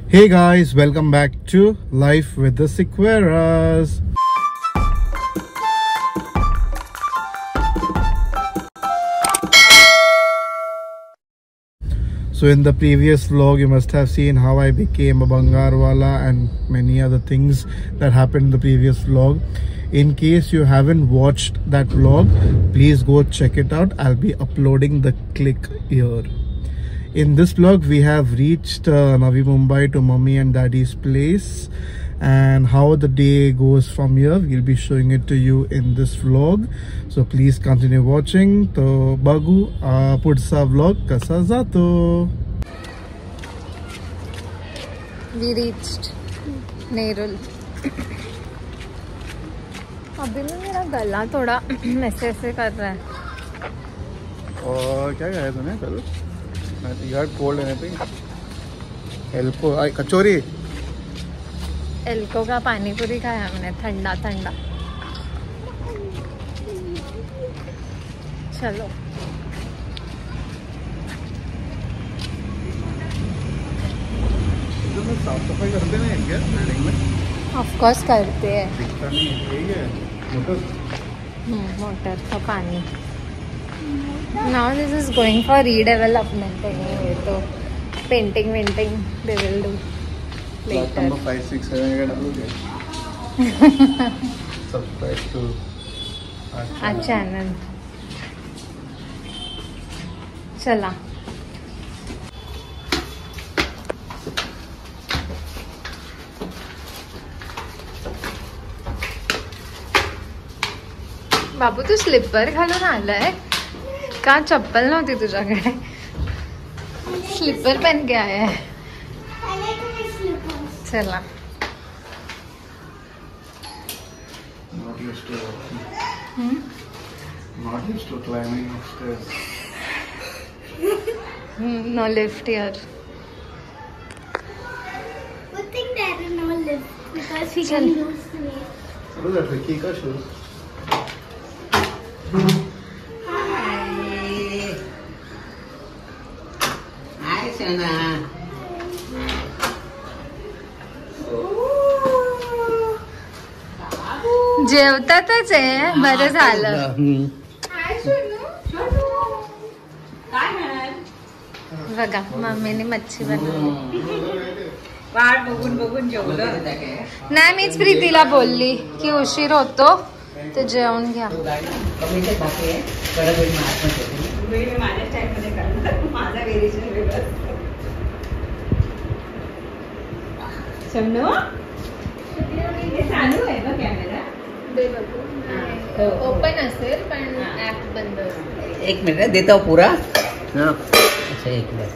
Hey guys, welcome back to Life with the Sequeras. So in the previous vlog you must have seen how I became a Bangarwala and many other things that happened in the previous vlog. In case you haven't watched that vlog, please go check it out. I'll be uploading the clip here. In this vlog we have reached Navi Mumbai to mommy and daddy's place, and how the day goes from here we'll be showing it to you in this vlog, so please continue watching. तो बघू पुढचा vlog कसा जातो. We reached Nerul. अभी ना मेरा गला थोड़ा ऐसे ऐसे कर रहा है. और क्या खाया तूने कल? यार कोल्ड एनीथिंग? एल्को कचौरी. एल्को का पानी पूरी खाया हमने, ठंडा ठंडा. चलो साफ सफाई करते नहीं क्या बिल्डिंग में? ऑफ कोर्स करते हैं. दिखता नहीं है. यही है मोटर का पानी. Now this is going for redevelopment anyway, तो पेंटिंग वेंटिंग दे विल डू लेटर. 5, 6, 7 का डालोगे. Subscribe to our channel. चला बाबू, तू स्लीपर घालून आलाय का? चप्पल नव्हती तुझ्याकडे? स्लीपर पहन के आया है. चला Not used to walking. Not used to climbing upstairs. No lift here. Good thing there is no lift because we can use the lift. What is that, Vicky ka shoes? Hi, Shana. जेवतातच आहे. बरं झालं. बघा मम्मीने मच्छी बनवली. वाट बघून बघून जेवलं. नाही, मीच प्रीतीला बोलली की उशीर होतो ते जेवून घ्या. माझ्या स्टाईलमध्ये करतात. माझा व्हेरिएशन वेगळा. शमनो हे चालू आहे का कॅमेरा? ओपन असेल पण ऍप बंद असेल. एक मिनिट देता पूरा. अच्छा, एक मिनिट.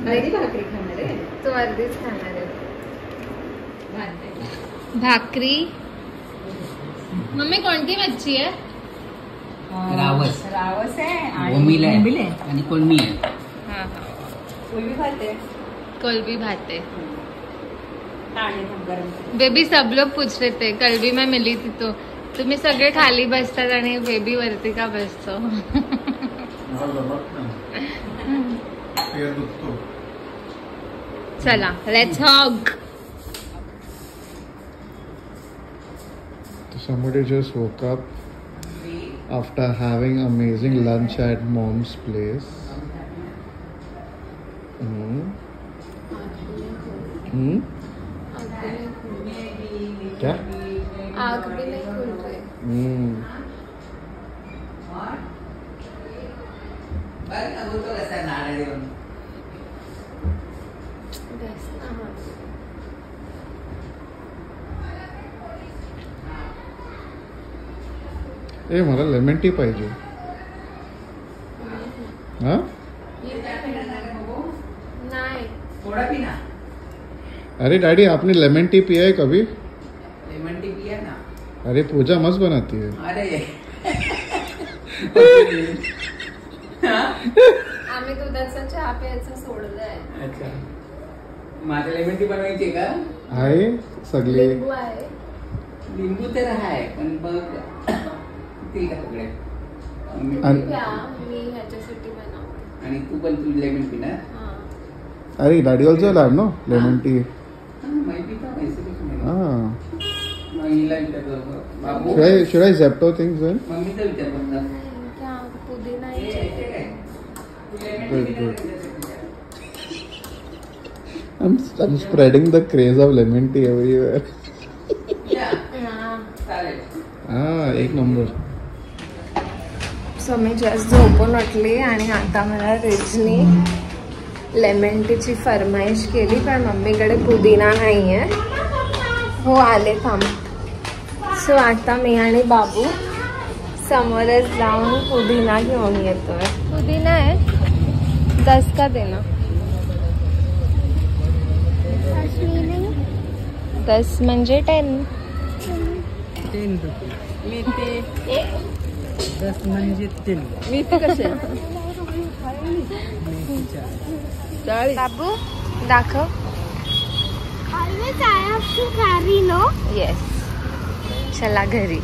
नहीं अर्धी भाकरी खाणार आहे. तो अर्धीच खाणार आहे. भाकरी. मम्मी कोणती मच्छी आहे? रावस. रावस आहे, बोंबील आहे आणि कोळंबी आहे. हा हा, कोळंबी खाते. कोलबी भात है. बेबी सब लोग पूछ रहे थे, कल भी मैं मिली थी तो तुम्ही सगळे खाली बसतात आणि बेबी वरती का बसतो? चला लेट्स हॉग. Somebody just woke up after having amazing lunch at mom's place. क्या? आग भी नहीं खुल रही. ए मला लेमन टी पाहिजे. हाँ? नाही. थोड़ा पीना. अरे डैडी, आपने लेमन टी पिया है कभी? लेमन टी पिया ना. अरे पूजा मस्त बनाती है. अरे आम्ही दुधाचा चहा प्यायचं सोडलंय. अच्छा, माझं लेमन टी बनवायची का? आहे सगळे. लिंबू आहे. लिंबू तर आहे पण बघ ती सगळे. मी ह्याच्यासाठी बनवते. आणि तू पण तू लेमन पिणार. अरे daddy also will have no lemon tea. Should I Zepto things then? क्या पुदीना ही चाहिए. Good. I'm spreading the craze of lemon tea everywhere. एक नंबर. सो मी जस्ट झोपून उठली आणि आता मला रिजनी लेमन टीची फरमाईश केली पण मम्मीकडे पुदिना नाही आहे. हो आले थांब. सो आता मी आणि बाबू समोरच जाऊन पुदिना घेऊन येतोय. पुदिना आहे 10 का देना. 10 म्हणजे 10. 10 म्हणजे 3. मी तर कसे बाबू दाखव. Always I have to carry, no? Yes. चला घरी.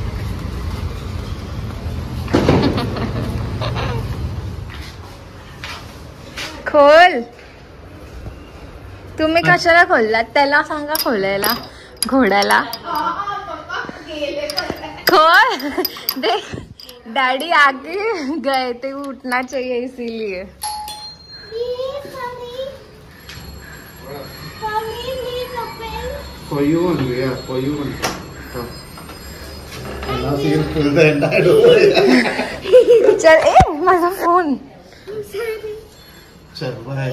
खोल. तुम्ही कशाला खोललात त्याला सांगा खोलायला. घोड्याला खोल. देख डैडी आगे गए थे उठना चाहिए इसीलिए. For you only, yeah, for you only. Now see you fill the entire door. चल ए माझा फोन. चल बाय.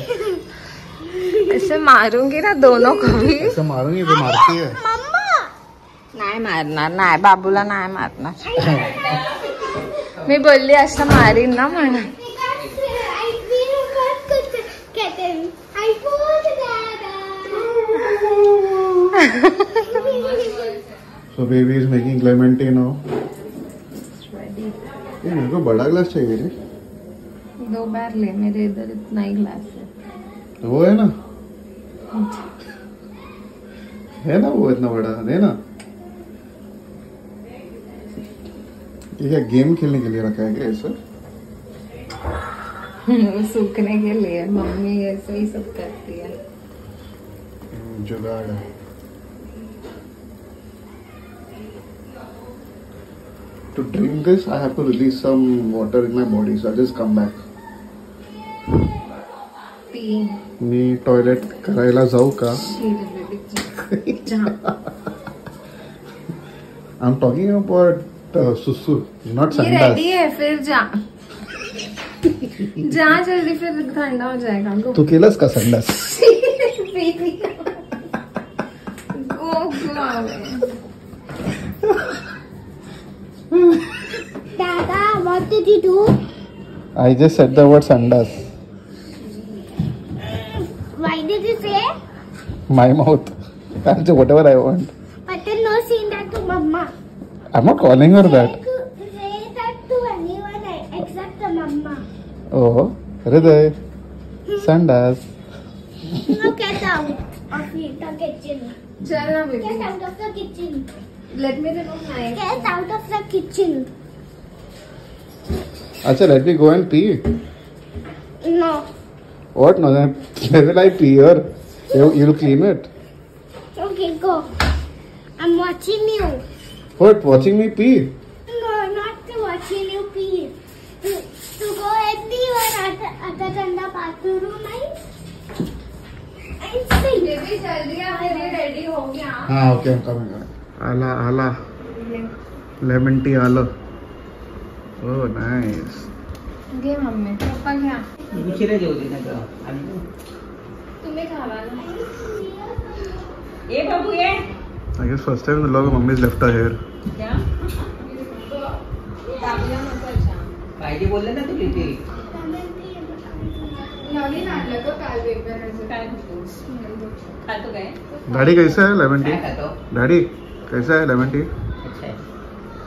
ऐसे मारूंगी ना दोनों को भी. ऐसे मारूंगी तो मारती है. नाही मारणार. नाही बाबूला नाही मारणार. मी बोलली असं मारीन ना म्हणून. So baby is making lemon tea now. ये मेरे को बड़ा ग्लास चाहिए रे. 2 बार ले. मेरे इधर इतना ही ग्लास है. तो वो है ना वो इतना बड़ा है ना. ये क्या गेम खेलने के लिए रखा है क्या ऐसा? वो सूखने के लिए. मम्मी ऐसे ही सब करती है. जुगाड़ है. To drink this, I have to release some water in my body, so I'll just come back. पी. मी टॉयलेट करायला जाऊ का? I'm talking about सुसु, not संडास. रेडी है फिर जा. जा जल्दी फिर ठंडा हो जाएगा. तू केलंस का संडास? Dada, what did you do? I just said the word sandas. Why did you say? My mouth. I'll say whatever I want. But then no saying that to Mama. I'm not calling her that. Say that to anyone except the Mama. Oh, Hriday. Sandas. No, get out of the kitchen. चल ना baby. Get out of the kitchen. Let me remove my. Get out of the kitchen. Acha, let me go and pee. No. What? No, then where will I pee here? You'll clean it. Okay, go. I'm watching you. What? Watching me pee? No, not watching you pee. To go anywhere other than the bathroom, right? And sing. Baby जल्दी आ. मेरी ready हो गया. हाँ, okay, I'm coming. आला. Lemon tea आला. Oh, nice. घे mummy. पप्पा घ्या. उशिरा जेवू दे ना गं. आणि तुम्ही खावा ना. ए बाबू ये. I guess first time in the vlog, mommy's left her hair. क्या? दाबल्या नको अच्छा. पाहिजे बोलले ना तुला ते. नवीन आणलं का काल वेगळं. काय खातोस? खातो काय? Daddy कैसा है lemon tea? काय खातो? Daddy कैसा है lemon tea? अच्छा है.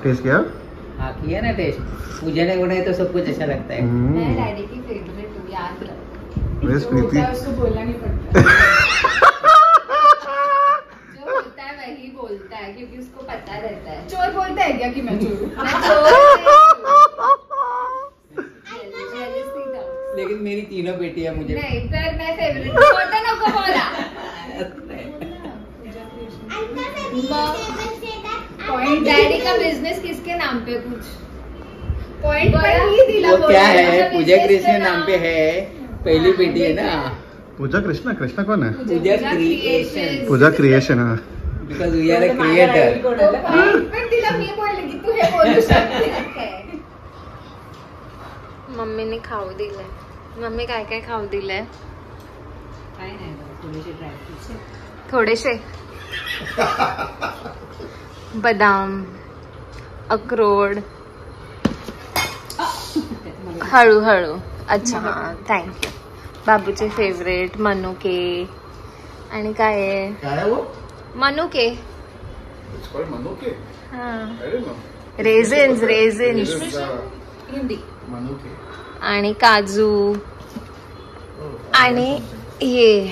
टेस्ट किया? हाँ किया ना टेस्ट. पूजा ने बनाया तो सब कुछ अच्छा लगता है. मैं डैडी की फेवरेट हूँ याद रख. Where's Preeti? उसको बोलना नहीं पड़ता. जो बोलता है वही बोलता है क्योंकि उसको पता रहता है. चोर बोलता है क्या कि मैं चोर हूँ? लेकिन मेरी तीनों बेटियां मुझे नहीं पर मैं फेवरेट. पूरा बिजनेस किसके नाम पे कुछ पॉइंट पर ही दिला वो क्या है, पूजा कृष्ण नाम पे है, पहली बेटी है ना। पूजा कृष्णा, कृष्णा कौन है? Pooja creation, Pooja creation. हाँ, because we are a creator. पण तिला मी बोलले की तू हे बोलू शकते. मम्मीने खाऊ दिलंय. मम्मी काय काय खाऊ दिलंय? काय नाही, थोडेसे ड्रायफ्रुट्स, थोडेसे बदाम, अक्रोड, हळूहळू. अच्छा हा, थँक्यू. बाबूचे फेवरेट मनुके. आणि काय आहे? क्या है वो? मनुके. It's called manuke. हा, I don't know. Resins. This is, Hindi. manuke. आणि काजू आणि ये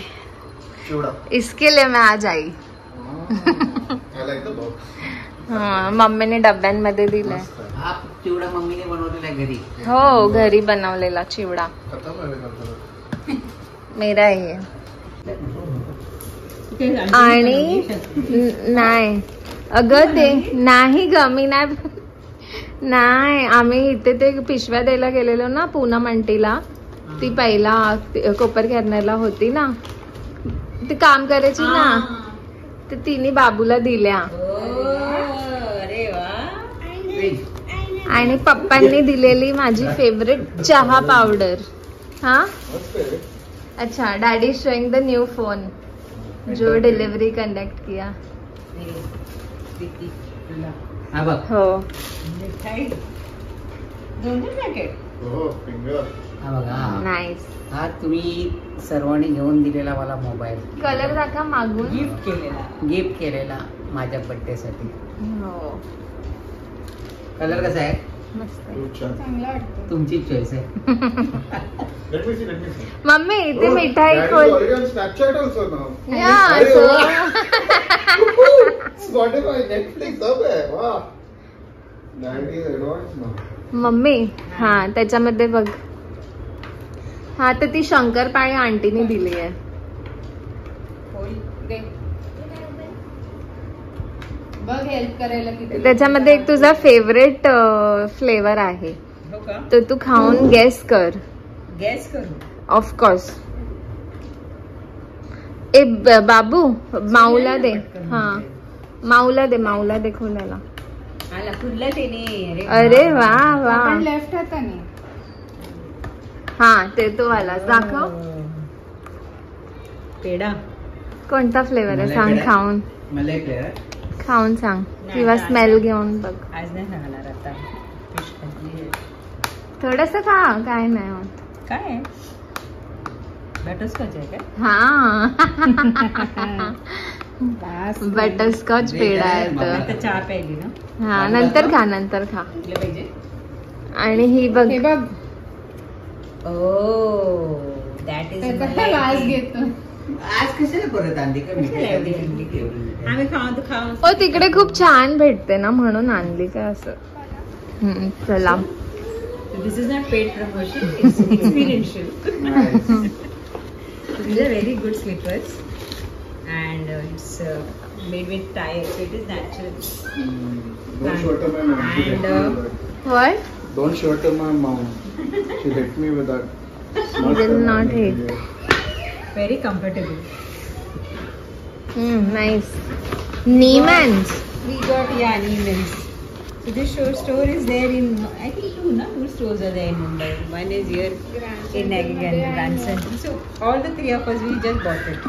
चिवडा. इसके लिए मैं आज आई. I like the box. हा, मम्मीने डब्यांमध्ये दिलाय. हा चिवडा मम्मीने बनवलेला आहे घरी. हो, घरी बनवलेला चिवडा. खत्म है. मेरा आहे. आणि नाही अगं ते नाही ग, मी नाही. आम्ही इथे ते पिशव्या द्यायला गेलेलो ना पूनम आंटीला. ती पहिला कोपर कॅर्नरला होती ना, ती काम करायची ना, तर तिने बाबूला दिल्या. अरे वा. आणि पप्पांनी दिलेली माझी फेवरेट चहा पावडर. हा, अच्छा. Daddy showing the new phone जो डिलिव्हरी कंडक्ट किया. हा बघ. हो, Oh, finger. हा बघा. नाईस. हा तुम्ही सर्वांनी घेऊन दिलेला मला मोबाईल, कलर दाखवा मागून. गिफ्ट केलेला माझ्या बर्थडे साठी. हो, कलर कसा आहे? मस्त आहे. खूप छान. तुमची चॉईस आहे. Let me see. मम्मी इथे Oh, मिठाई Daddy is खोल. already on Snapchat also now. या अरे सो Spotify, Netflix सब है. वाह. Daddy is advanced now. Mummy हा त्याच्यामध्ये बघ. हा तर ती शंकरपाळी आंटीने दिली आहे. बघ हेल्प करायला किती. त्याच्यामध्ये एक तुझा फेवरेट फ्लेवर आहे, हो का? तर तू खाऊन गेस कर. गॅस करू. ऑफकोर्स. ए बाबू माऊला दे. हा, माऊला दे खोलायला. आला खुदला त्याने. अरे वा वा. आपण लेफ्ट हाताने. हा ते तो वाला दाखव. पेढा. कोणता फ्लेवर आहे सांग. पेढा. खाऊन मला एक आहे. खाऊन सांग किंवा स्मेल घेऊन बघ. आज नाही सांगणार आता. फिश खाल्ली. थोडस खा, काय नाही होत. काय बटरस्कॉच आहे काय? हा, बटरस्कॉच पेढा आहे तर. आता चहा प्यायली ना. हा, नंतर खा. कुठलं पाहिजे? आणि ही बघ. बघ. ओ दॅट इज वास घेतो. आज कशाला परत आणली का? आम्ही खाऊन हो, तिकडे खूप छान भेटते ना म्हणून आणली काय असं. चला. This is not paid promotion, it's experiential. So these are very good slippers and it's made with tire, so it is natural. Don't show it to my mom. She hit me with that. What? Don't show it to my mom. She hit me with that. She will not hit. Very comfortable. Nice. Neiman's. We got Neiman's. So this store is there in, I think two stores are there in Mumbai. One is here in Grand Central. So all the three of us, we just bought it.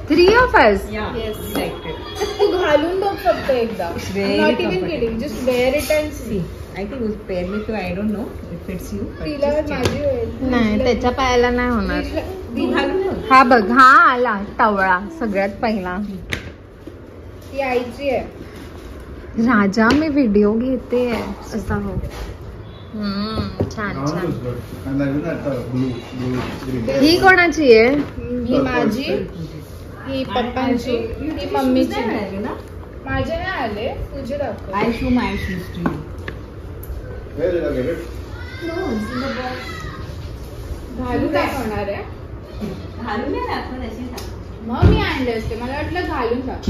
3 of us. Yeah, yes. We liked it. तू घालून बघ फक्त एकदा. It's very Not even comfortable. kidding. Just wear it and see. I think it was pair me to, I don't know if it fits you. but तिला just check. माझी होईल. नाही, त्याच्या पायाला नाही होणार. तू घालून बघ. हा बघ, हा आला टवळा सगळ्यात पहिला. ती आईची आहे. राजा मी व्हिडिओ घेते असा हो. छान Now छान. is good. And even that blue, green. ही कोणाची आहे? ही माझी, ही पप्पांची, ही मम्मीची. मिळाली ना? माझे नाही आले, तुझे दाखव. I show my shoes to you. Where did I get it? घालून काय होणार आहे? घालून नाही दाखवत अशी दाखव. मग मी आणले असते, मला वाटलं घालून टाक.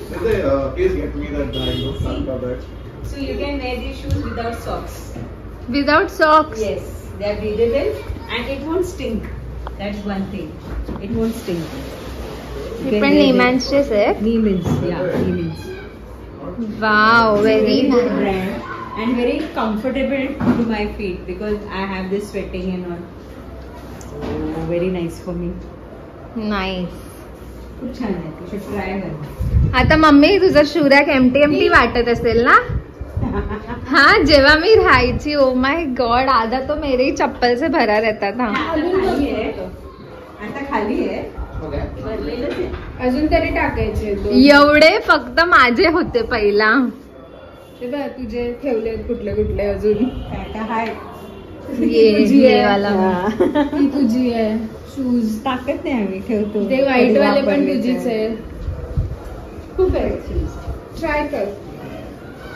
Please get me that bag. So you can wear these shoes without socks. Without socks? Yes, they are breathable and it won't stink. That's one thing. It won't stink. हे पण निमांचेच आहे. Neiman's, yeah, Neiman's. Wow, very good nice. brand and very comfortable to my feet because I have this sweating and all. So very nice for me. Nice. खूप छान आहे. You should try one. आता mummy तुझं शूरॅक empty वाटत असेल ना? हाँ, जेव्हा मी राहायची, ओ माय गॉड, आधा तो मेरे ही चप्पल से भरा रहता था. आता खाली आहे. भरलेलंच आहे. अजून तरी टाकायचे एवढे फक्त माझे होते पहिला. तुझे ठेवले कुठले कुठले अजून काय हाय. ये वाला ती तुझी आहे. शूज टाकत नाही आम्ही, ठेवतो. ते व्हाईट वाले पण तुझीच आहे. खूप आहे. ट्राय कर.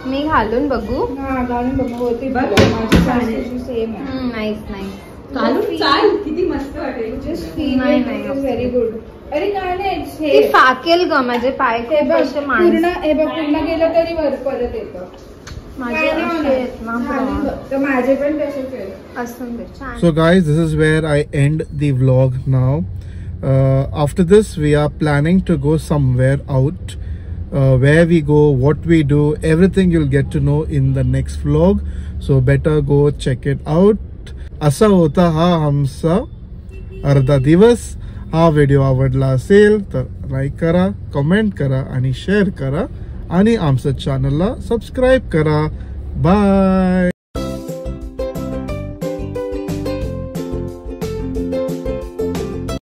मी घालून बघू. हा घालून बघू. होती बघ, माझी सासूची सेम आहे. Nice nice. घालून चाल, किती मस्त वाटेल. जस्ट फील नाही, इट नाही. Is very good. अरे काय नाही ती हे फाकेल ग माझे पाय. हे खूप बघ असे पूर्ण हे बघ पूर्ण गेलं तरी वर परत येतं. माझे काय नाही असे होणार. आहेत ना, खाली बघ. तर माझे पण तसेच आहे. असून दे. छान. So guys, this is where I end the vlog now. After this we are planning to go somewhere out. Where we go, what we do, everything you'll get to know in the next vlog. So better go check it out. असा होता हा आमचा अर्धा दिवस. हा video आवडला असेल तर लाईक करा, कमेंट करा आणि शेअर करा आणि आमच्या चॅनलला सबस्क्राईब करा. बाय.